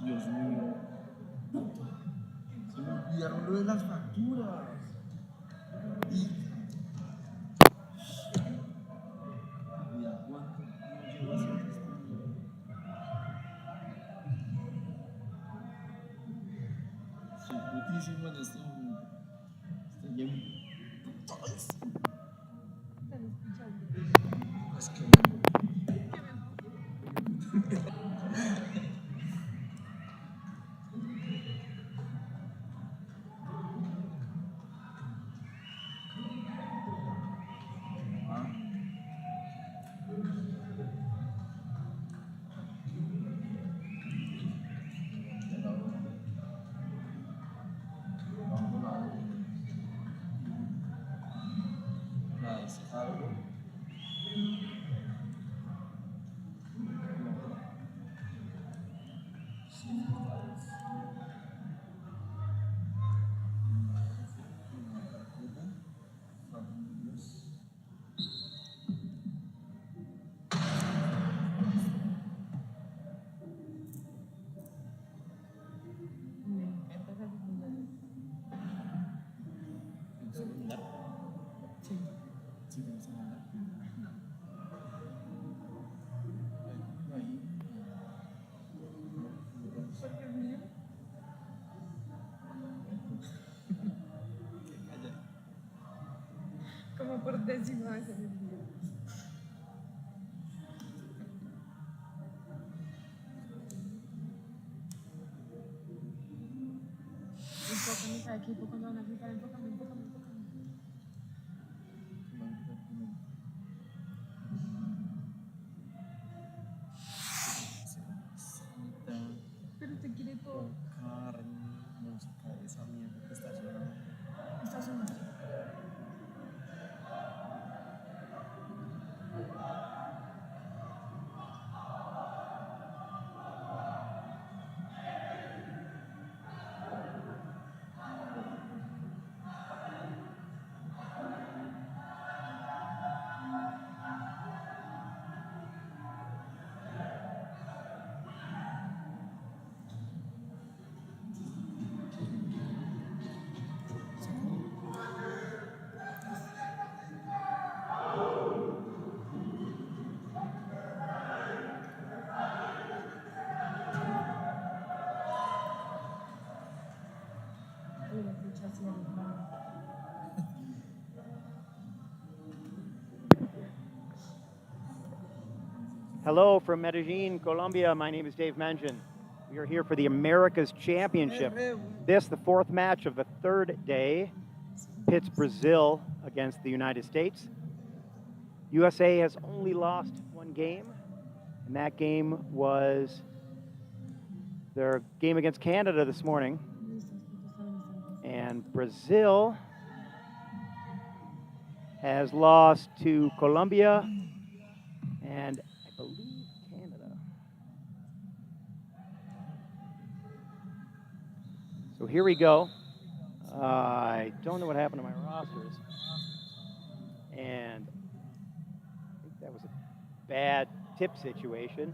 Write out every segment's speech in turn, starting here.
Dios mío. Se me olvidaron lo de las facturas. Y mira cuánto no llevo haciendo esto. Soy putísimo en este momento. Estoy bien. Es que algo. Como por décima vez en el día. Enfócame cada equipo cuando van a aplicar, enfócame. Pero te quiere todo. Música, esa mierda que está sonando. Está sonando. Hello from Medellin, Colombia. My name is Dave Mengen. We are here for the America's Championship. This, the fourth match of the third day, pits Brazil against the United States. USA has only lost one game, and that game was their game against Canada this morning. And Brazil has lost to Colombia and I believe Canada. So here we go. I don't know what happened to my rosters. And I think that was a bad tip situation.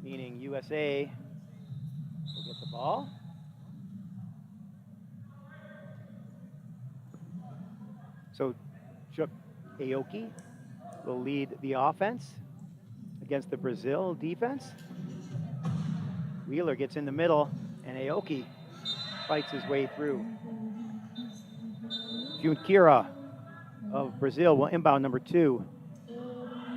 meaning USA will get the ball. So Chuck Aoki will lead the offense against the Brazil defense. Wheeler gets in the middle, and Aoki fights his way through. Junqueira of Brazil will inbound number 2.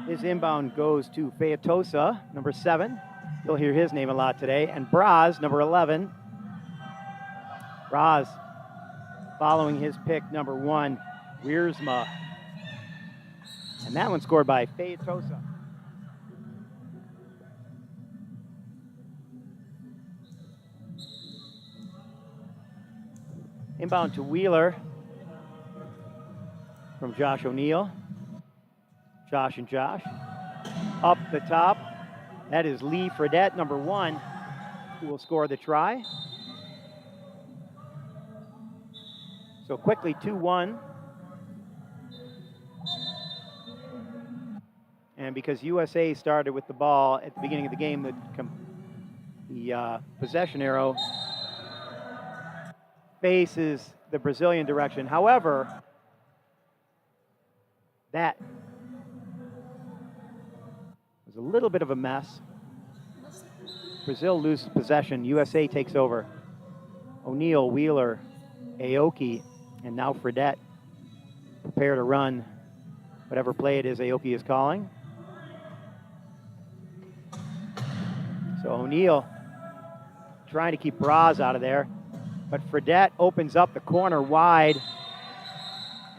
His inbound goes to Feitosa, number 7. You'll hear his name a lot today. And Braz, number 11. Braz following his pick, number 1, Wiersma. And that one scored by Feitosa. Inbound to Wheeler from Josh O'Neill. Josh and Josh. Up the top, that is Lee Fredette, number 1, who will score the try. So quickly 2-1. And because USA started with the ball at the beginning of the game, the possession arrow faces the Brazilian direction. However, that was a little bit of a mess. Brazil loses possession. USA takes over. O'Neill, Wheeler, Aoki, and now Fredette prepare to run whatever play it is Aoki is calling. So O'Neill trying to keep Braz out of there, but Fredette opens up the corner wide,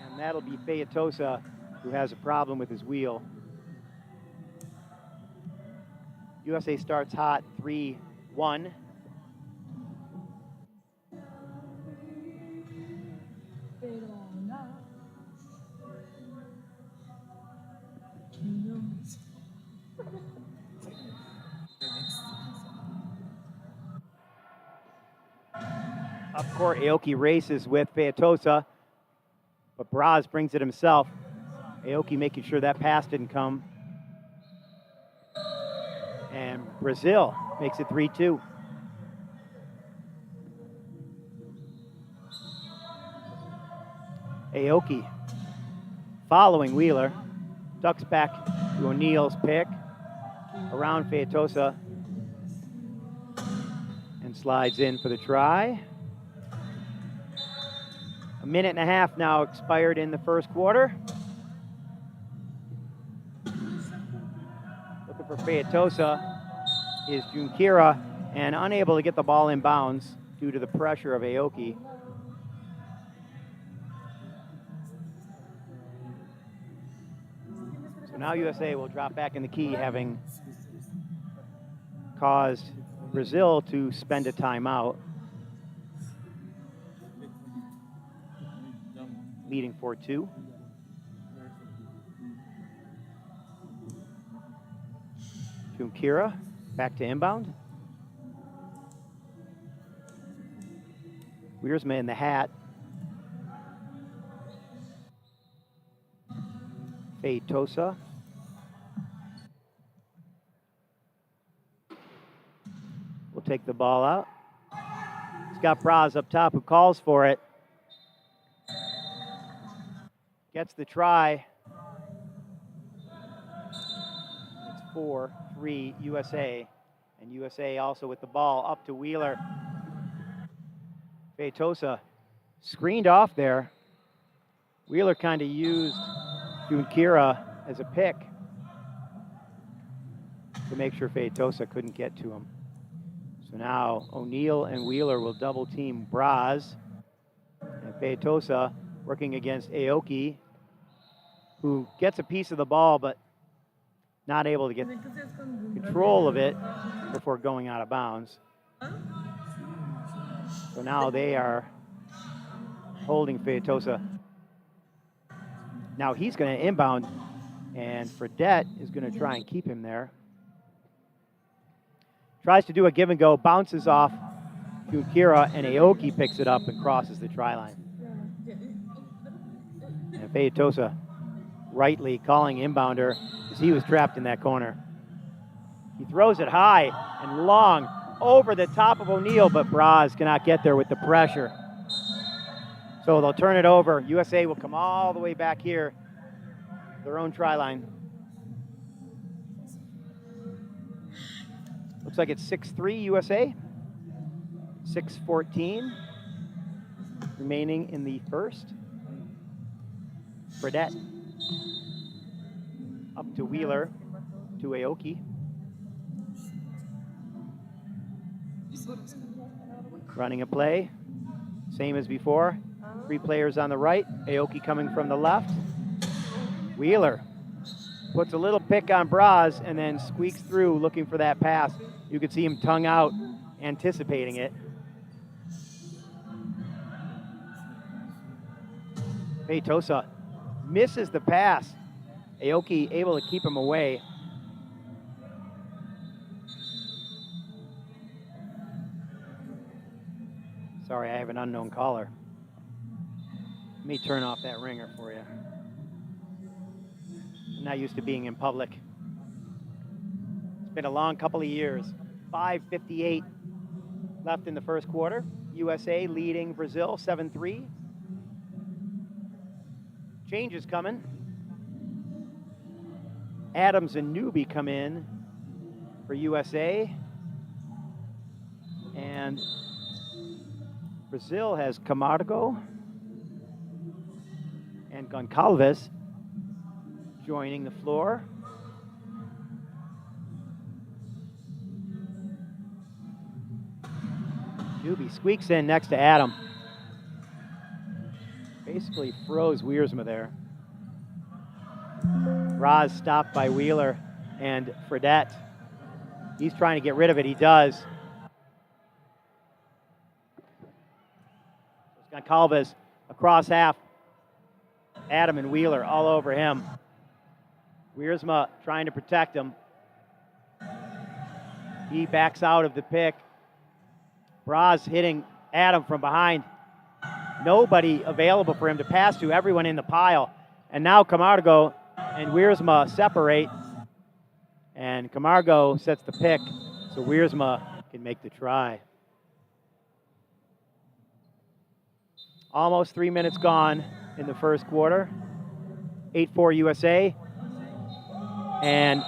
and that'll be Feitosa, who has a problem with his wheel. USA starts hot, 3-1. Up court, Aoki races with Feitosa, but Braz brings it himself. Aoki making sure that pass didn't come. And Brazil makes it 3-2. Aoki following Wheeler, ducks back to O'Neill's pick, around Feitosa, and slides in for the try. A minute and a half now expired in the first quarter. Looking for Feitosa is Junqueira, and unable to get the ball in bounds due to the pressure of Aoki. So now USA will drop back in the key, having caused Brazil to spend a timeout, leading 4-2. Junqueira back to inbound. Wiersma in the hat. Feitosa. Will take the ball out. He's got Braz up top who calls for it. Gets the try. It's 4-3 USA. And USA also with the ball up to Wheeler. Feitosa screened off there. Wheeler kind of used Junqueira as a pick to make sure Feitosa couldn't get to him. So now O'Neill and Wheeler will double team Braz. And Feitosa working against Aoki, who gets a piece of the ball but not able to get control of it before going out of bounds. So now they are holding Feitosa. Now he's going to inbound, and Fredette is going to try and keep him there. Tries to do a give and go, bounces off Junqueira, and Aoki picks it up and crosses the try line. And Feitosa rightly calling inbounder as he was trapped in that corner. He throws it high and long over the top of O'Neill, but Braz cannot get there with the pressure. So they'll turn it over. USA will come all the way back here, their own try line. Looks like it's 6-3 USA. 6:14 remaining in the first. Fredette up to Wheeler, to Aoki. Running a play, same as before. 3 players on the right, Aoki coming from the left. Wheeler puts a little pick on Braz and then squeaks through looking for that pass. You could see him tongue out, anticipating it. Hey, Tosa misses the pass. Aoki able to keep him away. Sorry, I have an unknown caller. Let me turn off that ringer for you. I'm not used to being in public. It's been a long couple of years. 5:58 left in the first quarter. USA leading Brazil 7-3. Change is coming. Adams and Newby come in for USA. And Brazil has Camargo and Goncalves joining the floor. Newby squeaks in next to Adam. Basically froze Wiersma there. Braz stopped by Wheeler and Fredette. He's trying to get rid of it. He does. Goncalves across half. Adam and Wheeler all over him. Wiersma trying to protect him. He backs out of the pick. Braz hitting Adam from behind. Nobody available for him to pass to, everyone in the pile. And now Camargo and Wiersma separate. And Camargo sets the pick, so Wiersma can make the try. Almost 3 minutes gone in the first quarter. 8-4 USA. And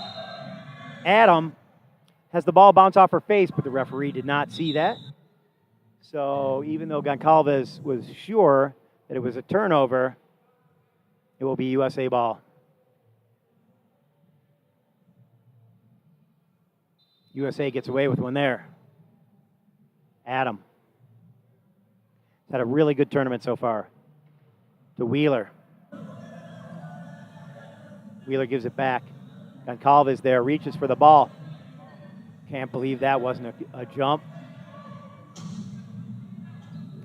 Adam has the ball bounce off her face, but the referee did not see that. So even though Goncalves was sure that it was a turnover, it will be USA ball. USA gets away with one there. Adam. He's had a really good tournament so far. To Wheeler. Wheeler gives it back. Goncalves there, reaches for the ball. Can't believe that wasn't a jump.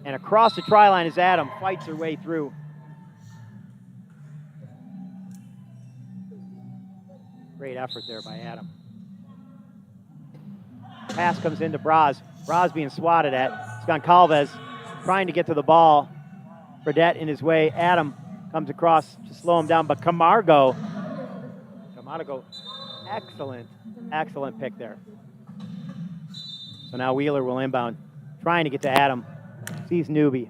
And across the try line is Adam, fights her way through. Great effort there by Adam. Pass comes into Braz. Braz being swatted at. It's Goncalves trying to get to the ball. Fredette in his way. Adam comes across to slow him down, but Camargo, excellent pick there. So now Wheeler will inbound, trying to get to Adam. Sees Newby.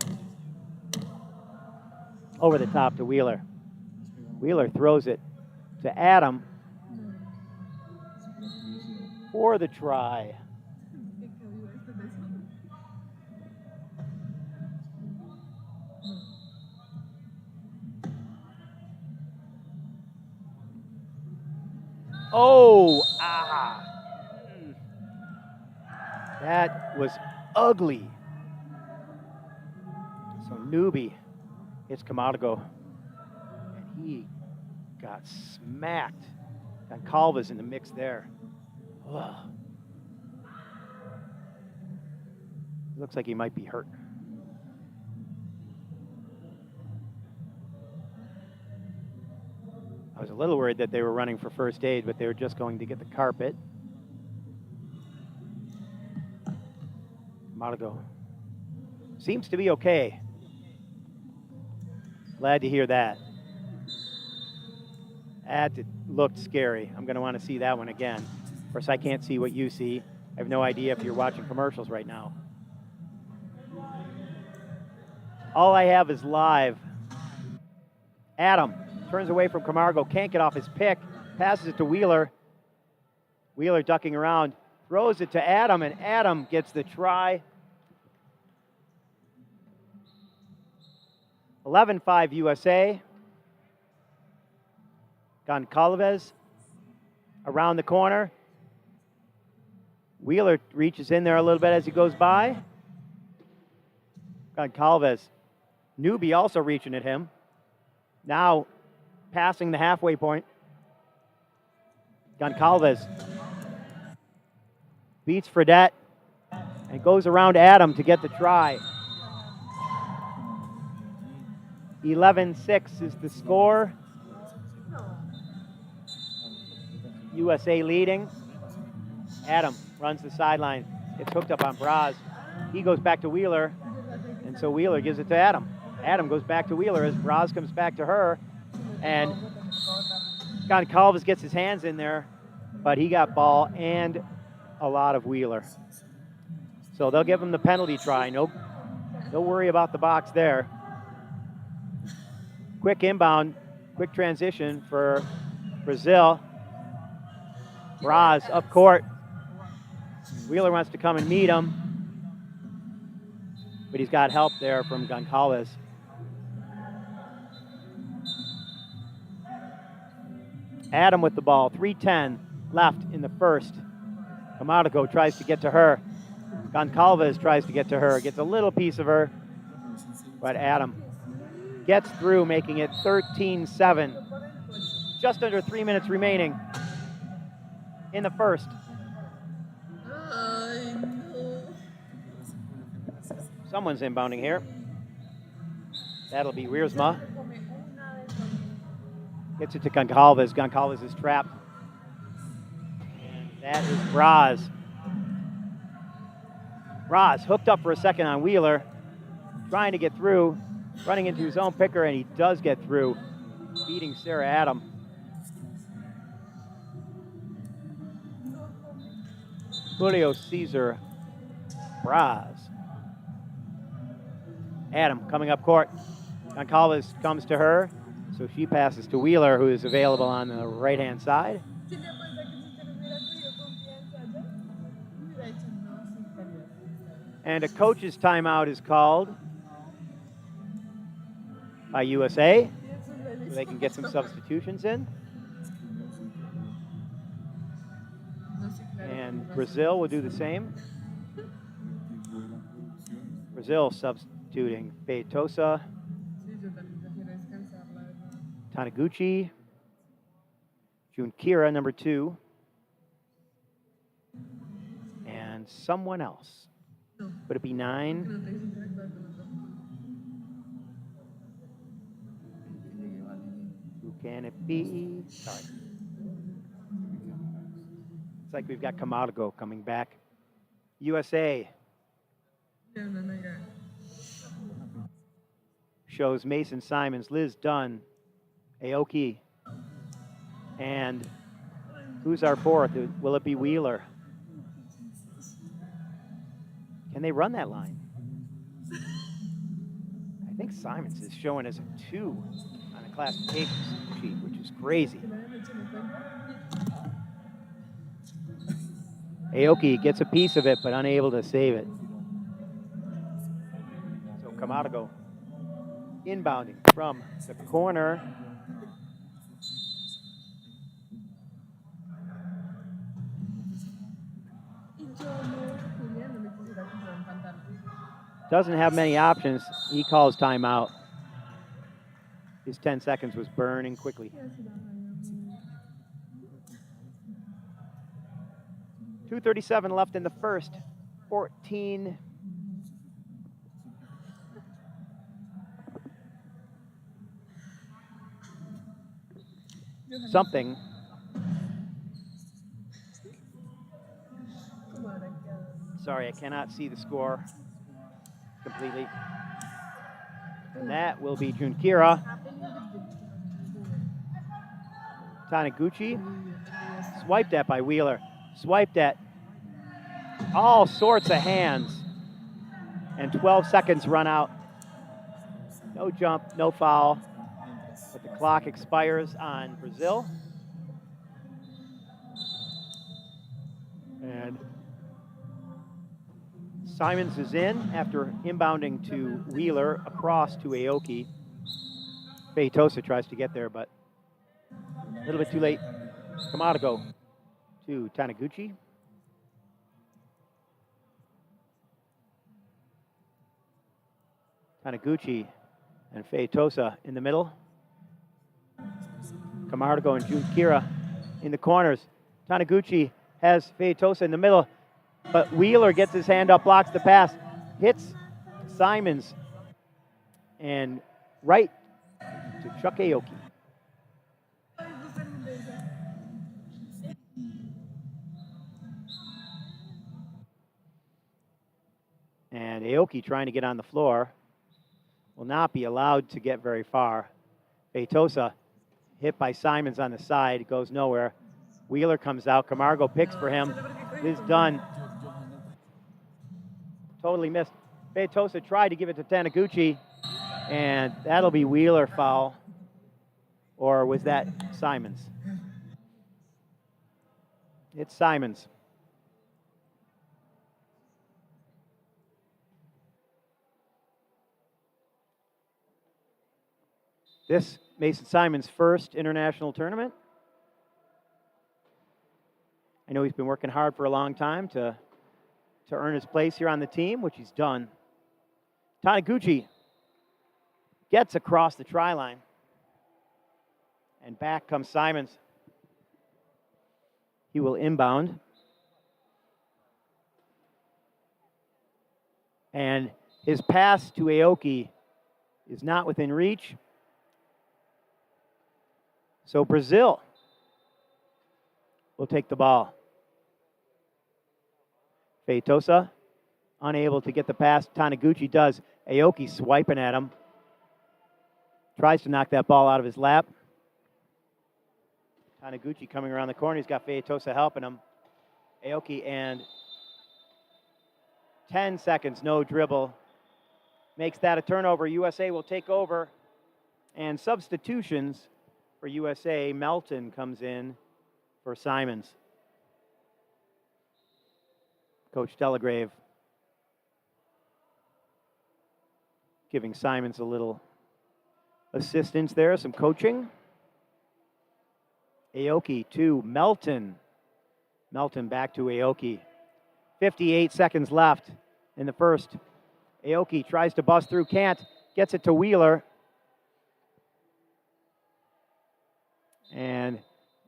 Over the top to Wheeler. Wheeler throws it to Adam for the try. Oh, that was ugly. So Newby hits Camargo, and he got smacked. Goncalves in the mix there. Ugh. Looks like he might be hurt. I was a little worried that they were running for first aid, but they were just going to get the carpet. Camargo seems to be okay. Glad to hear that. That looked scary. I'm going to want to see that one again. Of course, I can't see what you see. I have no idea if you're watching commercials right now. All I have is live. Adam turns away from Camargo, can't get off his pick, passes it to Wheeler. Wheeler ducking around, throws it to Adam, and Adam gets the try. 11-5 USA. Goncalves around the corner. Wheeler reaches in there a little bit as he goes by. Goncalves. Newbie also reaching at him. Now passing the halfway point. Goncalves beats Fredette and goes around Adam to get the try. 11-6 is the score. USA leading. Adam runs the sideline. It's hooked up on Braz. He goes back to Wheeler, and so Wheeler gives it to Adam. Adam goes back to Wheeler as Braz comes back to her, and Goncalves gets his hands in there, but he got ball and a lot of Wheeler. So they'll give him the penalty try. No worry about the box there. Quick inbound, quick transition for Brazil. Braz up court. Wheeler wants to come and meet him, but he's got help there from Goncalves. Adam with the ball, 3:10 left in the first. Camargo tries to get to her. Goncalves tries to get to her, gets a little piece of her, but Adam gets through, making it 13-7. Just under 3 minutes remaining in the first. Someone's inbounding here. That'll be Wiersma. Gets it to Goncalves. Goncalves is trapped. And that is Braz. Braz hooked up for a second on Wheeler, trying to get through, running into his own picker, and he does get through, beating Sarah Adam. Julio Cesar Braz. Adam coming up court. Goncalves comes to her, so she passes to Wheeler, who is available on the right-hand side. And a coach's timeout is called by USA, so they can get some substitutions in. And Brazil will do the same. Brazil substituting Feitosa, Taniguchi, Junkira, number 2, and someone else. Would it be 9? Who can it be? Sorry. It's like we've got Camargo coming back. USA shows Mason Simons, Liz Dunn, Aoki, and who's our 4th? Will it be Wheeler? Can they run that line? I think Simons is showing as a 2 on the classification sheet, which is crazy. Aoki gets a piece of it, but unable to save it. So Camargo inbounding from the corner. Doesn't have many options. He calls timeout. His 10 seconds was burning quickly. 2:37 left in the first. 14. Something. Sorry, I cannot see the score completely. And that will be Junkira. Taniguchi. Swiped at by Wheeler. swiped at all sorts of hands, and 12 seconds run out. No jump, no foul, but the clock expires on Brazil. And Simons is in after inbounding to Wheeler across to Aoki. Feitosa tries to get there, but a little bit too late. Kamadago to Taniguchi. Taniguchi and Feitosa in the middle. Camargo and Junkira in the corners. Taniguchi has Feitosa in the middle, but Wheeler gets his hand up, blocks the pass, hits Simons, and right to Chuck Aoki. And Aoki, trying to get on the floor, will not be allowed to get very far. Feitosa hit by Simons on the side, goes nowhere. Wheeler comes out, Camargo picks for him, is done. Totally missed. Feitosa tried to give it to Taniguchi, and that'll be Wheeler foul. Or was that Simons? It's Simons. This Mason Simons' first international tournament. I know he's been working hard for a long time to earn his place here on the team, which he's done. Taniguchi gets across the try line. And back comes Simons. He will inbound. And his pass to Aoki is not within reach. So Brazil will take the ball. Feitosa unable to get the pass. Taniguchi does. Aoki swiping at him. Tries to knock that ball out of his lap. Taniguchi coming around the corner. He's got Feitosa helping him. Aoki and 10 seconds, no dribble. Makes that a turnover. USA will take over. And substitutions for USA. Melton comes in for Simons. Coach Delagrave giving Simons a little assistance there, some coaching. Aoki to Melton. Melton back to Aoki. 58 seconds left in the first. Aoki tries to bust through, can't. Gets it to Wheeler. And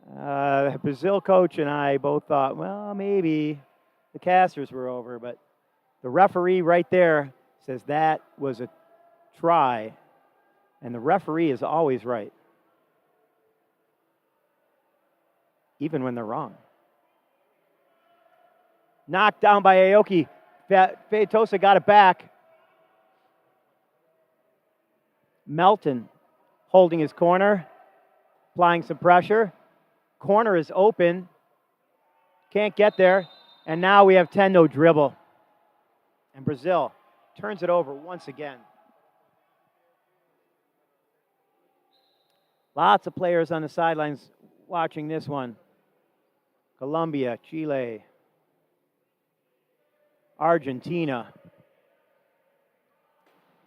the Brazil coach and I both thought, well, maybe the casters were over, but the referee right there says that was a try, and the referee is always right, even when they're wrong. Knocked down by Aoki. Feitosa got it back. Melton holding his corner, applying some pressure. Corner is open. Can't get there. And now we have 10 no dribble. And Brazil turns it over once again. Lots of players on the sidelines watching this one. Colombia, Chile, Argentina.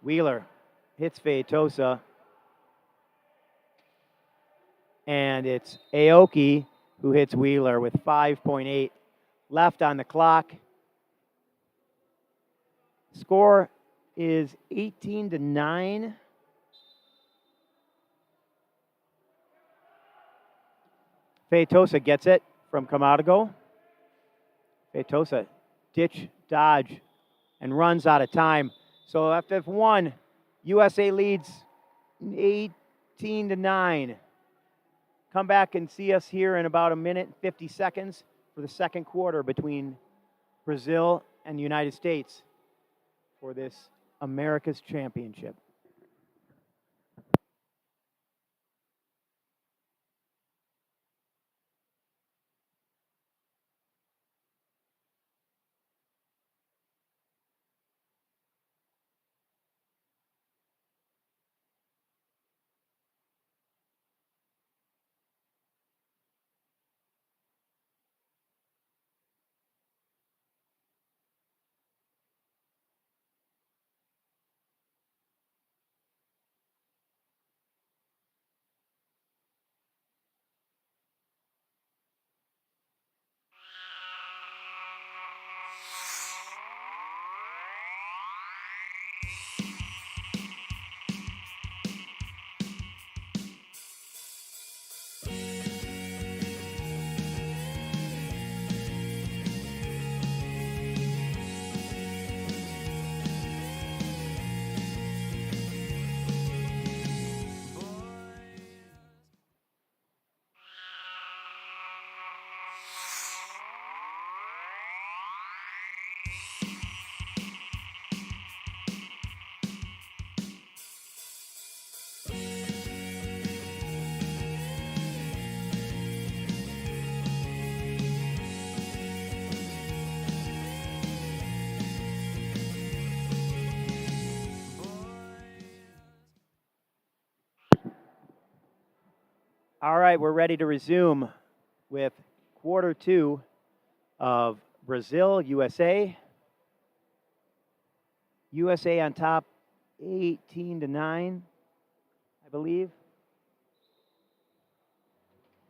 Wheeler hits Feitosa. And it's Aoki who hits Wheeler with 5.8 left on the clock. Score is 18-9. Feitosa gets it from Camargo. Feitosa ditch, dodge, and runs out of time. So after one, USA leads 18-9. Come back and see us here in about a minute and 50 seconds for the second quarter between Brazil and the United States for this America's Championship. All right, we're ready to resume with quarter 2 of Brazil, USA. USA on top 18-9, I believe.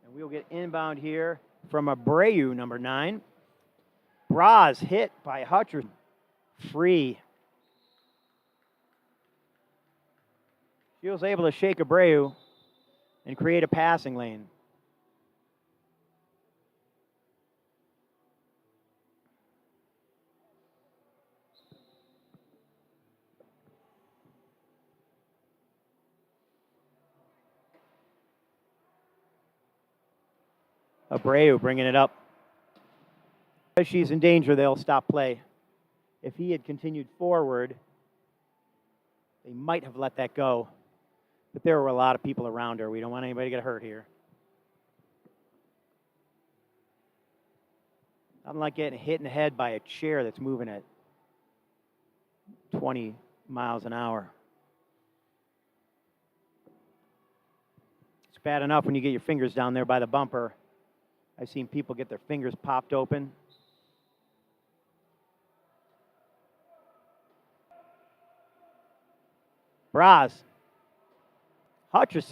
And we'll get inbound here from Abreu, number 9. Braz hit by Hutcherson. Free. She was able to shake Abreu and create a passing lane. Abreu bringing it up. As she's in danger, they'll stop play. If he had continued forward, they might have let that go. But there were a lot of people around her. We don't want anybody to get hurt here. Nothing like getting hit in the head by a chair that's moving at 20 miles an hour. It's bad enough when you get your fingers down there by the bumper. I've seen people get their fingers popped open. Braz. Hutcherson.